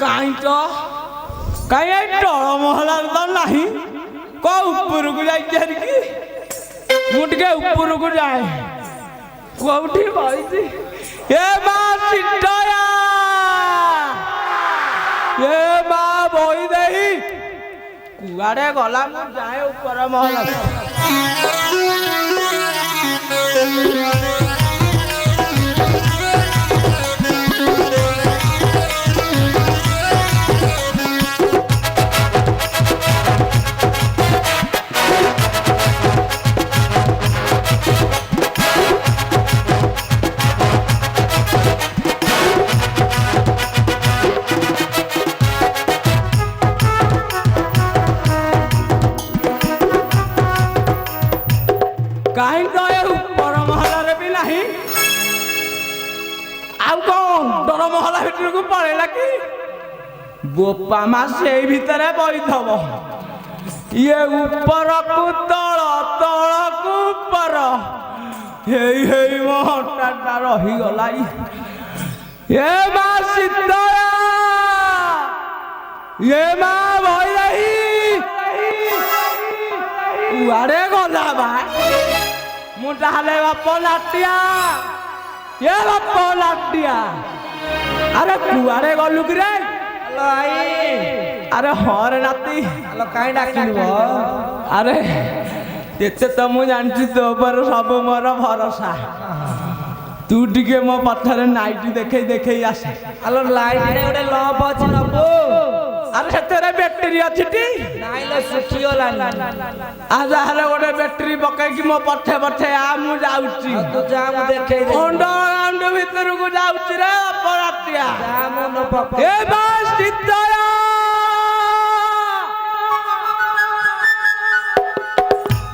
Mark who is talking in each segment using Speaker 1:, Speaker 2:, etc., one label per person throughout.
Speaker 1: କାହିଁ ତ କାହିଁ ଏଇ ତଳ ମହଲାରେ ତ ନାହିଁ କୋଉ ଉପରକୁ ଯାଇଛି ହେରିକି ମୁଁ ଟିକେ ଉପରକୁ ଯାଏ କୋଉଠି ବଇଛି ଏ ମା ସିଦ୍ଧୟା ଏ ମା ବହି ଦେଇ କୁଆଡେ ଗଲା ମୁଁ ଯାଏ ଉପର ମହଲା କାହିଁ ତ ଏ ଉପର ମହଲାରେ ବି ନାହିଁ ଆଉ କଣ ଡର ମହଲା ଭିତରକୁ ପଳେଇଲା କି ବୋପା ମା ସେଇ ଭିତରେ ବଇଥବ ଇଏ ଉପରକୁ ତଳ ତଳକୁ ଉପର ହେଇ ହେଇ ମୋ ହଠାତ୍ ରହିଗଲା ଏ ମା ସିଦ୍ଧୟା ଏ ମା ବଇରାଇ କୁଆଡେ ଗଲା ବା ମୁଁ ତାହେଲେ ବାପ ଲାଟିଆ ଏ ବାପ ଲାଟିଆ ଆରେ କୁଆଡେ ଗଲୁ କି ରେ ଆରେ ହଁ ରେ ନାତି
Speaker 2: କାହିଁ ଡାକିଲୁ
Speaker 1: ଆରେ ଏତେ ତ ମୁଁ ଜାଣିଛି ତୋ ଉପରେ ସବୁ ମୋର ଭରସା ତୁ ଟିକେ ମୋ ପଛରେ ନାଇଟି ଦେଖେଇ ଦେଖେଇ ଆସେ
Speaker 2: ଆଲୋ ଲାଇନରେ ଗୋଟେ ଲମ୍ପ ଅଛି ନବୁ
Speaker 1: ଆରେ ସେଥିରେ ବ୍ୟାଟେରୀ ଅଛି ଟି
Speaker 2: ନାଇଁ ଲୋ ଶୁଖିଗଲାନି
Speaker 1: ଯାହେଲେ ଗୋଟେ ବ୍ୟାଟେରୀ ପକେଇକି ମୋ ପଛେ ପଛେ ଆ ମୁଁ ଯାଉଛି
Speaker 2: ତୁ ଯା ମୁଁ ଦେଖେଇ
Speaker 1: ଅଣ୍ଡ ଭିତରକୁ ଯାଉଛି ରେ ଅପରାଧିଆ
Speaker 2: ଯା ମୁଁ ନ ପାପ
Speaker 1: ଏ ମା ସିଦ୍ଧୟା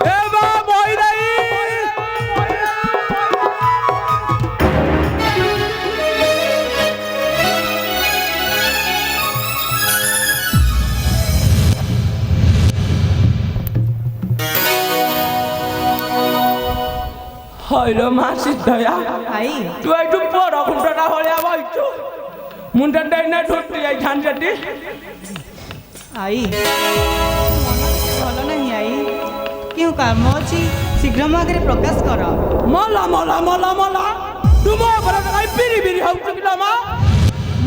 Speaker 1: ଏ ମା ବଇରାଇ হইলো মা সিদ্ধয়া
Speaker 2: আই
Speaker 1: তুই একটু বড় ঘুমটাটা হলিয়া বইছু মুন্ডা ডাইনা ঢুকতে যাই ঝাঞ্ঝাটি
Speaker 3: আই ଭଲ ନାହିଁ ଆଇ କେଉଁ କାମ ଅଛି ଶୀଘ୍ର ମୋ ଆଗରେ ପ୍ରକାଶ କର
Speaker 1: ମଲା ମଲା ମଲା ମଲା ତୁମ ଉପରେ କାଇ ବିରି ବିରି ହଉଛୁ କି ମା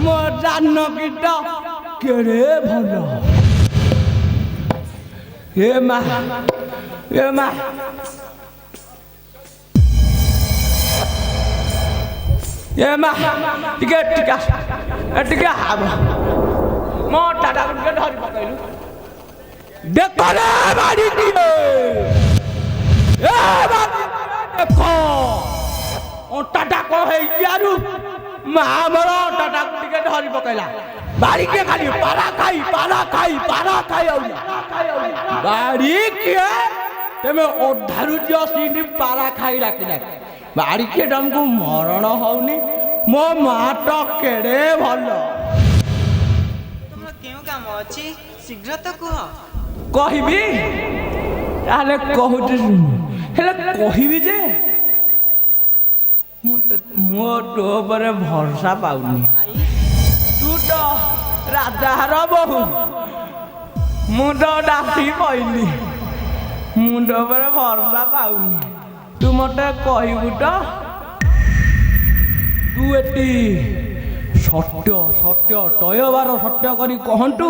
Speaker 1: ମୋ ଜାନ କିଟ କେଡେ ଭଲ ଏ ମା ଏ ମା ଟିକେ ଟିକେ ଟିକେ ହାବ ମୋ ଟାଟା ଟିକେ ଧରି ପକେଇଲୁ ଦେଖ ରେ ବାଡ଼ି ଦିଏ ଏ ବାଡ଼ି ଦେଖ ଅଣ୍ଟାଟା କଣ ହେଇଛି ଆରୁ ମା ମୋର ଅଣ୍ଟାଟାକୁ ଟିକେ ଧରି ପକେଇଲା ବାଡ଼ି କିଏ ଖାଲି ପାରା ଖାଇ ବାଡ଼ି କିଏ ତେମେ ଅଧାରୁ ଯିଅ ସିନି ପାରା ଖାଇ ଡାକି ବାଡ଼ି କିଏ ତମକୁ ମରଣ ହଉନି ମୋ ମା ତ କେଡେ ଭଲ
Speaker 3: ତୁମର କେଉଁ କାମ ଅଛି ଶୀଘ୍ର ତ କୁହ
Speaker 1: କହିବି ତାହେଲେ କହୁଛି ହେଲେ କହିବି ଯେ ମୋ ତୋ ଉପରେ ଭରସା ପାଉନି ତୁ ତ ରାଜାର ବୋହୁ ମୁଁ ତ ଡାକି କହିଲି ମୁଣ୍ଡ ଉପରେ ଭରସା ପାଉନି ତୁ ମତେ କହିବୁ ତ ତୁ ଏଠି ସତ୍ୟ ତୟବାର ସତ୍ୟ କରି କହନ୍ତୁ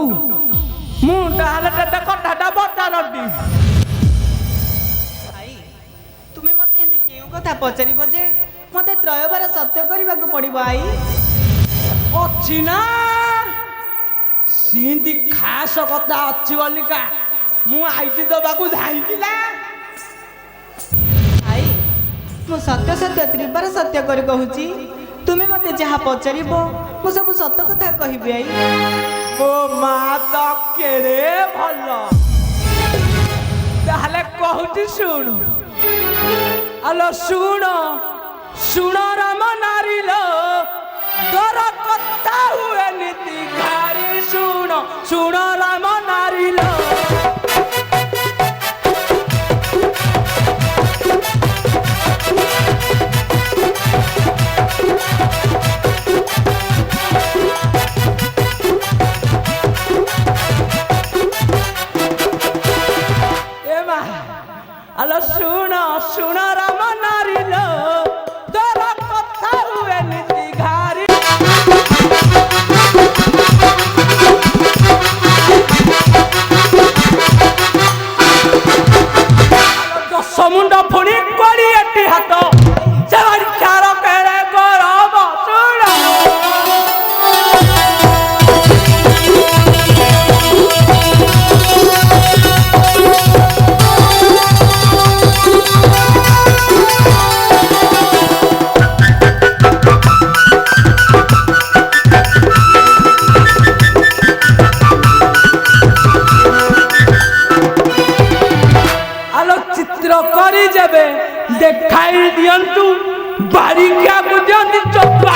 Speaker 1: ମୁଁ ତାହେଲେ ତେତେ କଥାଟା ପଚାରନ୍ତି
Speaker 3: ଆଇ ତୁମେ ମୋତେ ଏମିତି କେଉଁ କଥା ପଚାରିବ ଯେ ମୋତେ ତ୍ରୟବାର ସତ୍ୟ କରିବାକୁ ପଡ଼ିବ ଆଇ
Speaker 1: ଅଛି ନା ସେମିତି ଖାସ କଥା ଅଛି ବୋଲିକା ମୁଁ ଆଇଟି ଦେବାକୁ ଧାଇଁଥିଲା
Speaker 3: ଆଇ ମୁଁ ସତ୍ୟ ତ୍ରିବାର ସତ୍ୟ କରି କହୁଛି ତୁମେ ମୋତେ ଯାହା ପଚାରିବ ମୁଁ ସବୁ ସତ କଥା କହିବି ଆଇ
Speaker 1: ମୋ ମା ତ କେଡ଼େ ଭଲ ତାହେଲେ କହୁଛି ଶୁଣୁ ଆଲୋ ଶୁଣ ରାମ ନାରୀଲ ତୋର କଥା ହୁଏ ନୀତି ଘାରି ଶୁଣ ରାମ ନାରୀଲ দেখাই দিয়ন্তু বারিকিয়াକୁ ଦିଅନ୍ତି ଚୋପା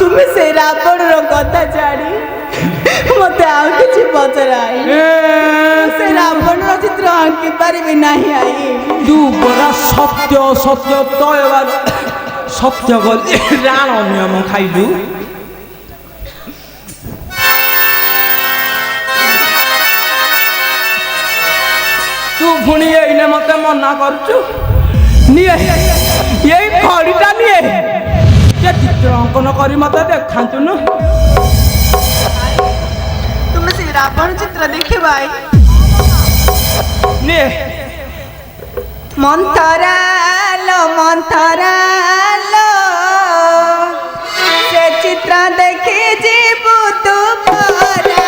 Speaker 3: তুমি সেই রাবণর কথা জানি মতে ଆଉ କିଛି ପଚରାଇ ସେ ରାବଣର ଚିତ୍ର ଆଙ୍କି ପାରିବି ନାହିଁ ଆଇ
Speaker 1: ତୁ ପରା ସତ୍ୟ ସତ୍ୟ ତ ଏବାର ସତ୍ୟ ବୋଲି ରାଣ ନିୟମ ଖାଇଲୁ ତୁ ପୁଣି ଏଇନେ ମତେ ମନା କରୁଛୁ ନିଏ ଏଇ ଖଡ଼ିଟା ନିଏ যে চিত্র অঙ্কন করে মতো দেখান্তু না
Speaker 3: তুমি সেই রাবণ চিত্র দেখিবাই
Speaker 1: নে
Speaker 3: মন্থরালো মন্থরালো সে চিত্র দেখি ଯିବୁ ତୁ ପରା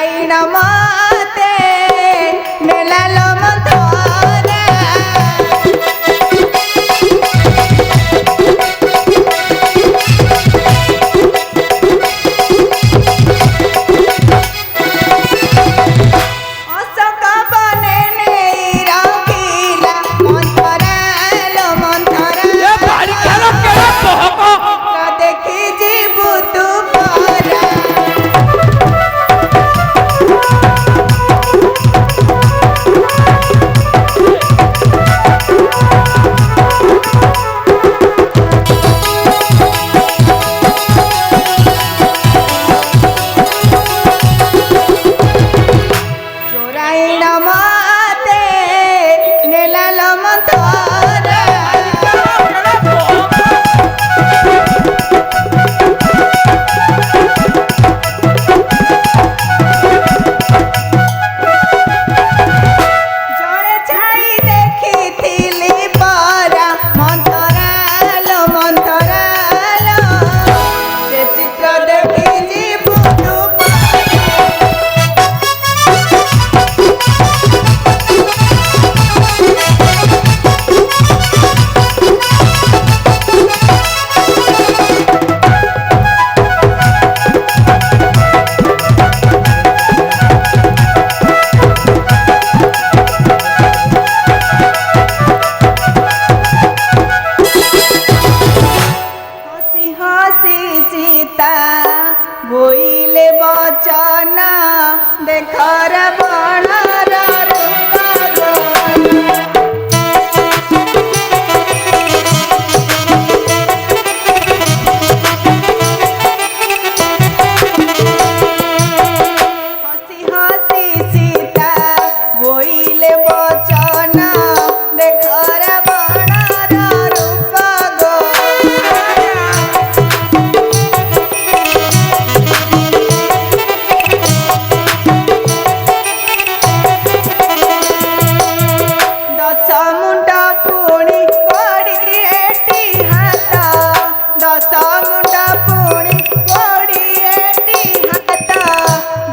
Speaker 3: ଚୋରାଇଣ ମତେ ନେଲାଲ ମନ୍ଥରା ଅଶୋକ ବନେ ନେଇ ରଖିଲା ମନ୍ଥରା ଲୋ ମନ୍ଥରା
Speaker 1: ଏ ବାଡ଼ି ଖେଳ କେବେ କହକ
Speaker 3: ଦେଖି ଯିବୁ ତୁ ପରା ଚୋରାଇଣ ମତେ ନେଲାଲ ମନ୍ଥରା ଜଣେ ଛାଇ ଦେଖିଥିଲି ପରା ମନ୍ଥରା ଲୋ ମନ୍ଥରା ଲୋ ସେ ଚିତ୍ର ଦେଖି ଯିବୁ ତୁ हसी हसी सीता बोइले बचन देखर बणर हसी हसी सीता बोइले बचन देखर बणर रूप गोरा ଦଶ ମୁଣ୍ଡ ପୁଣି କୋଡ଼ିଏଟି ହାତ ଦଶ ମୁଣ୍ଡ ପୁଣି କୋଡ଼ିଏଟି ହାତ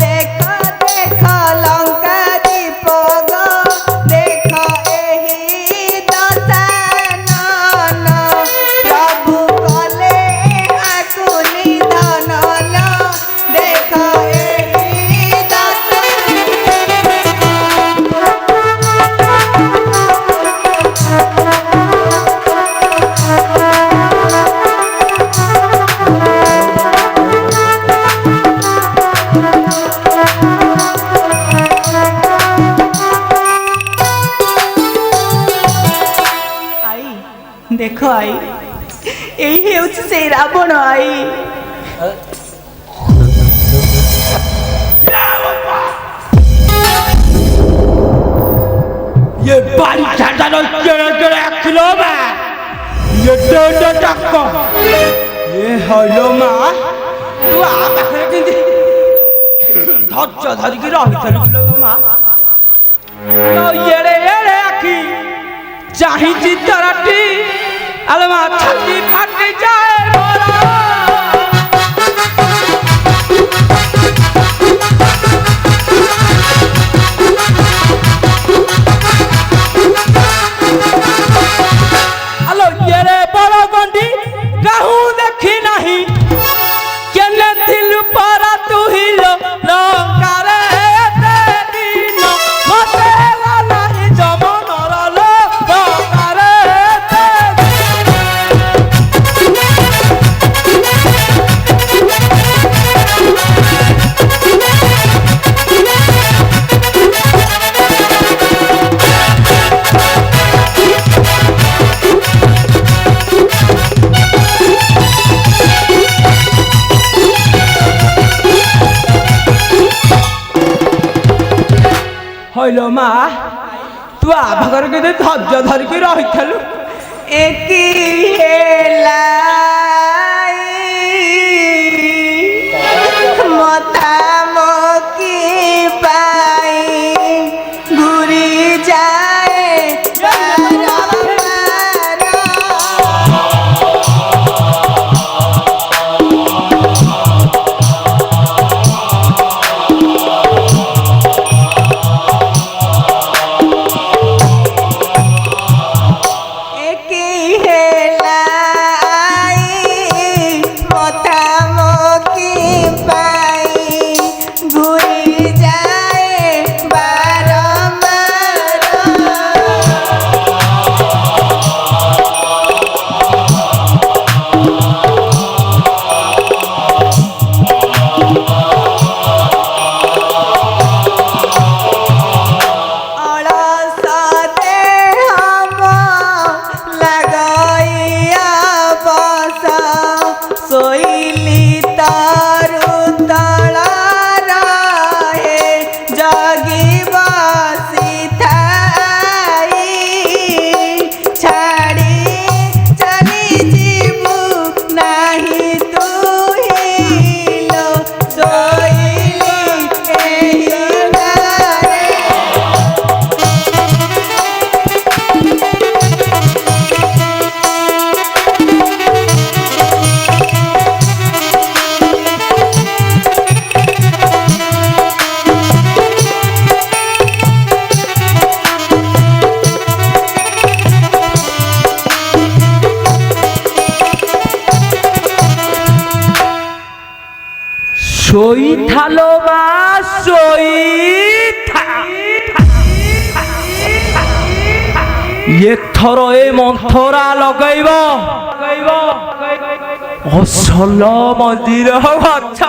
Speaker 3: ଦେଖ ଦେଖ ଲଙ୍କା ଦୀପ ଗୋ ଦେଖ ଏହି ଦଶାନନ ପ୍ରଭୁ କଲେ ଆକୁ ନିଧନ ଲୋ ଦେଖ ଏହି आई देखो आई यही ହେଉଛି ସେଇ ରାବଣ आई
Speaker 1: ये बाड़ी झाड़ा नो केड़े केड़े किलो बा ये डोडो टक्को ये हलो मा तू आ पाखरे किंदी धज्ज धरिकी रहिथलु किलो मा नो येड़े येड़े आखी चाही चितराटी आलो मा छाती फाटी जाए मोरा আলো ইয়েরে বড় গন্ডি কাহু দেখি নাহি কেনে দিলু পরা তুহিল লঙ্কারে দিন মতে লাহি জমনর লঙ্কারে হইল মা তু আভাগর কেতে ধৈর্য ধরিকি রহিথলু
Speaker 3: একি হেলা মতা মকি পাই ঘুরি যায়
Speaker 1: ଶୋଇଥାଲୋ ମା ଶୋଇଥା। ଏଥର ଏ ମନ୍ଥରା ଲଗେଇବ ଅସଲ ମନ୍ଦିର ଗଛ।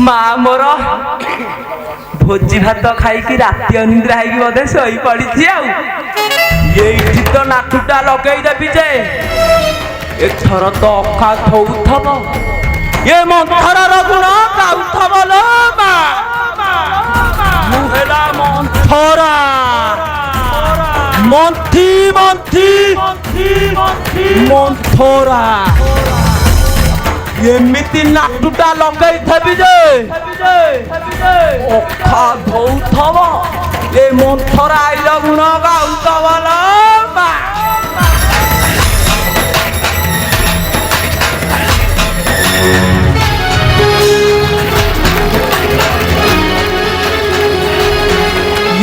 Speaker 1: ମା ମୋର ଭୋଜି ଭାତ ଖାଇକି ରାତି ଅନିଦ୍ରା ହେଇକି ବୋଧେ ଶୋଇ ପଡିଛି। ଆଉ ଏଇଠି ତ ନାଟୁଟା ଲଗେଇ ଦେବି ଯେ ଏଥର ତ ଅଖା ଥଉଥବ ଏ ମନ୍ଥରର ଗୁଣ ଗାଉଥବ ଲୋ ମା। ମୁଁ ହେଲା ମନ୍ଥରା ମନ୍ଥି ମନ୍ଥି ମନ୍ଥରା। ଏମିତି ନାଟୁଟା ଲଗେଇଥବି ଯେ ଅଖା ଧଉଥବ ଏ ମନ୍ଥରା ଆଇଲ ଗୁଣ ଗାଉଥବ ଲୋ ମା।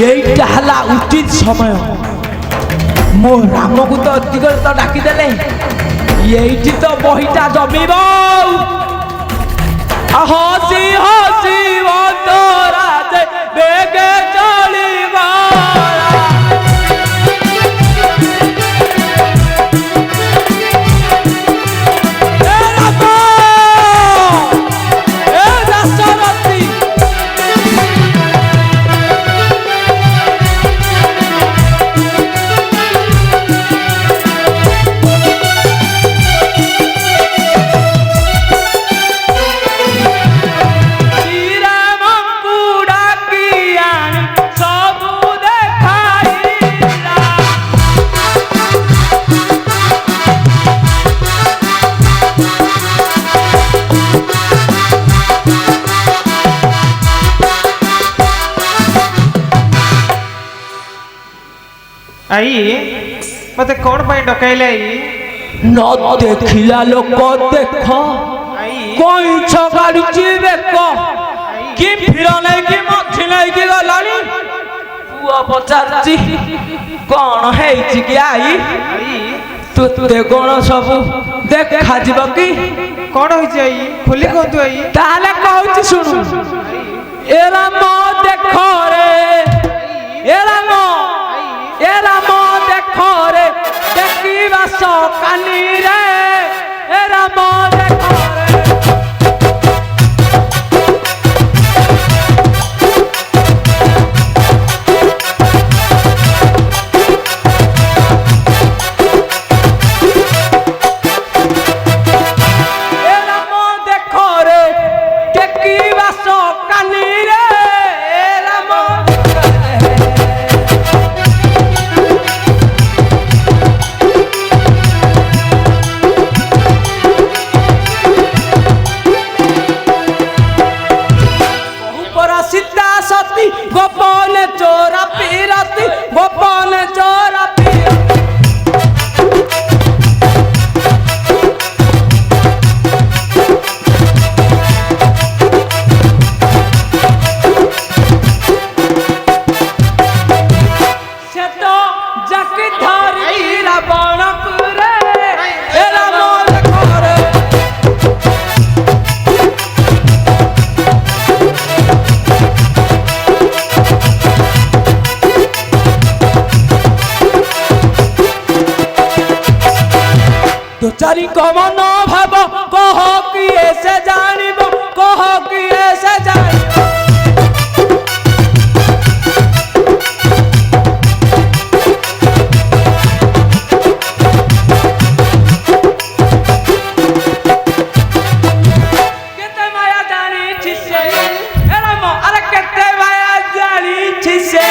Speaker 1: এইটা ହେଲା ଉଚିତ ସମୟ। ମୋ ରାମକୁ ତ ଅତିକରେ ତ ଡାକିଦେଲେ এইটি ତ ବହିଟା ଜମିବ। ହସି ହସି ତୋରା ଯେ ବେগে ଚଳିବ।
Speaker 4: आई मते कौन पाई डकाइले आई
Speaker 1: न देखिला लोक देख कोई छगाड़ुची बेक कि फिर नहीं कि मछी नहीं कि गलानी पुआ पचारची कौन है कि आई तुते कौन सब देखा जीव कि
Speaker 4: कौन होई आई खोली कहतु आई
Speaker 1: ताले कहूची सुनु एरा मो देखो रे एरा मो देखो रे देखिबा सकानी रे एरा मो देखो रे। एरा मो देखो रे देखिबा सकानी रे एरा मो सीता सती गोपन चोरा पीरती गोपन चोरा पीरती। से तो जकी धरी रावण पुरे एरा मोर करे तो चारी कमन भाव कह किए से जानिब कह किए से जानिब। केते माया जानी छिसे एरा मो अरे केते माया जानी छिसे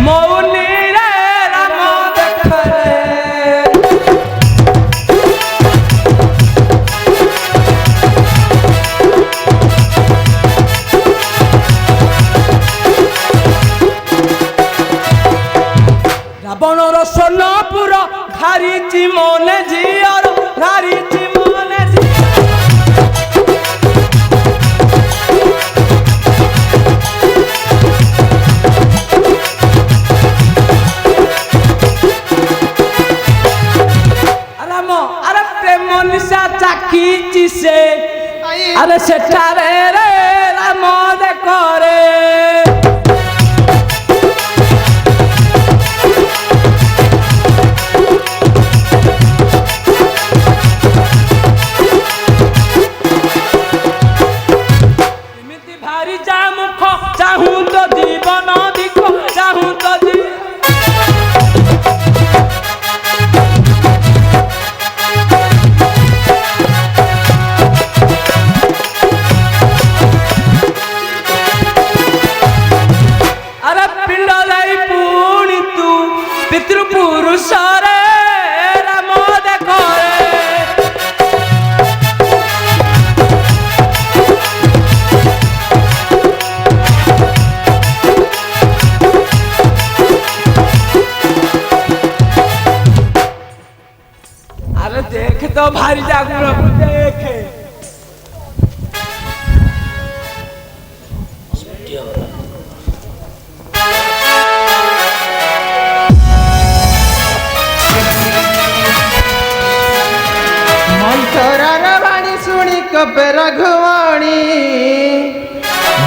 Speaker 1: मौनी रे राम देख रे। রাবণর সোনাপুর ঘারিছি মনে ঝিয়র ঘারিছি মনে রাম আরে প্রেম নিশা চাকিছি সে আরে সেটারে রে রাম দেখরে এমিতি ভারি যা মুখ চাহু তো জীবন দিখ চাহু তো আরে পিণ্ড লাই পুনি তু পিতৃপুরুষ রে রাম দেখরে अरे देख तो भारी जागुर देख
Speaker 4: ମନ୍ଥରାର ବାଣୀ ଶୁଣି କପେ ରଘୁବାଣୀ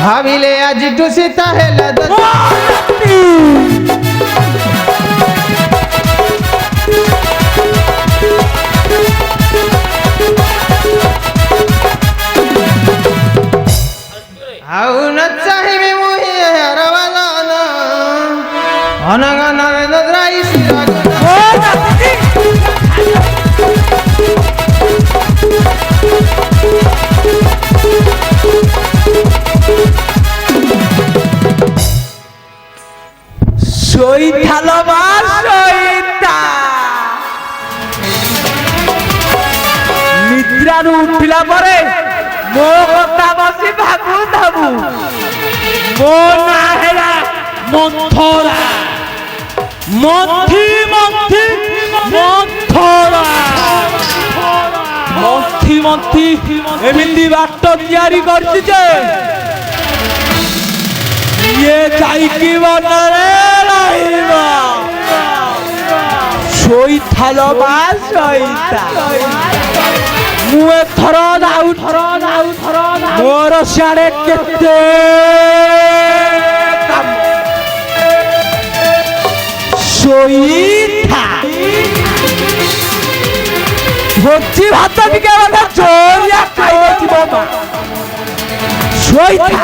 Speaker 4: ଭାବିଲେ ଆଜିଠୁ ସୀତା ହେଲା ଆଉ ନ ଚାହିଁବି ମୁଁ ହରବାନ ଅନଗନରେ ନଦ୍ରାଇ
Speaker 1: শৈথাল বা শৈতা নিদ্রাରୁ উঠিଲା ପରେ ମୋ କଥା ବସି ଭାବୁଥାବୁ ମୋ ନାଁ ହେଲା ମନ୍ଥରା ମନ୍ଥି ମନ୍ଥି ମନ୍ଥରା ମନ୍ଥି ମନ୍ଥି ଏମିତି ବାଟ ତିଆରି କରିଛି ଯେ ଇଏ ଯାଇକି ବନରେ ରହିବ ଶୋଇଥାଲ ବା ଶୋଇତା ମୁଁ ଏଥର ମୋର ସିଆଡ଼େ କେତେ କାମ ଶୋଇଥା ଭୋଜି ଭାତ ଟିକେ ବୋଧେ ଜୋରିଆ ଖାଇଦେଇଥିବ ମା ଶୋଇଥା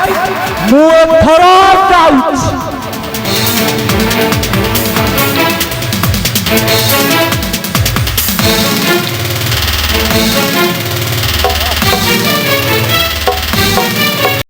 Speaker 1: ମୁଁ ଏଥର ଯାଉଛି